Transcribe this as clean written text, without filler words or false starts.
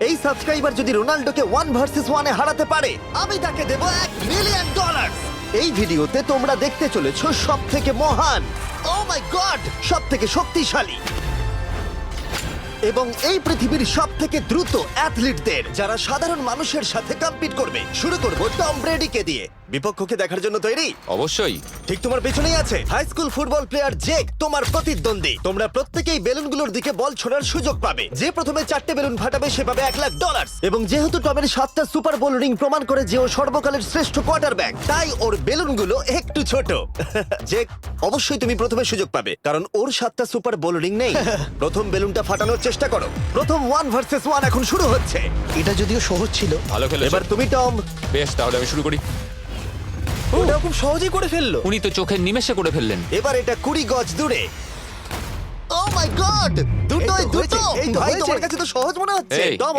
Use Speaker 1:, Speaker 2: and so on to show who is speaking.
Speaker 1: এই সাবস্ক্রাইবার যদি রোনাল্ডোকে 1 ভার্সেস 1 এ হারাতে পারে আমি তাকে দেব $1 মিলিয়ন। এই ভিডিওতে তোমরা দেখতে চলেছো সব থেকে মহান, ও মাই গড, সব থেকে শক্তিশালী এবং এই পৃথিবীর সব থেকে দ্রুত অ্যাথলিটদের যারা সাধারণ মানুষের সাথে কম্পিট করবে। শুরু করব টম ব্রেডিকে দিয়ে। বিপক্ষকে দেখার জন্য তৈরি?
Speaker 2: অবশ্যই।
Speaker 1: ঠিক তোমার পেছনেই আছে high school football player Jake, তোমার প্রতিদ্বন্দ্বী। তোমরা প্রত্যেকেই বেলুনগুলোর দিকে বল ছোড়ার সুযোগ পাবে। যে প্রথমে 4টে বেলুন ফাটাবে সে পাবে $1,00,000। এবং যেহেতু টমের 7টা সুপার বোল রিং প্রমাণ করে যে ও সর্বকালের শ্রেষ্ঠ কোয়ার্টারব্যাক, তাই ওর বেলুনগুলো একটু ছোট। জেক, অবশ্যই তুমি প্রথমে সুযোগ পাবে কারণ ওর 7টা সুপার বোল রিং নেই। প্রথম বেলুনটা ফাটানোর চেষ্টা করো। প্রথম 1 ভার্সেস 1 এখন শুরু হচ্ছে।
Speaker 3: এটা যদিও সহজ ছিল।
Speaker 2: ভালো খেলেছো।
Speaker 1: এবার তুমি টম।
Speaker 2: বেশ, তাহলে আমি শুরু করি।
Speaker 3: ওটা খুব সহজেই করে ফেললো।
Speaker 2: উনি তো চোখের নিমেষে করে ফেললেন।
Speaker 1: এবার এটা 20 গজ দূরে। ও মাই গড, দুটোই
Speaker 3: এই তো হয়েছে,
Speaker 1: দুটো।
Speaker 3: এই তো
Speaker 1: ভাই
Speaker 3: হয়েছে।
Speaker 1: তোমার কাছে তো সহজ মনে হচ্ছে।
Speaker 2: এই,
Speaker 1: টম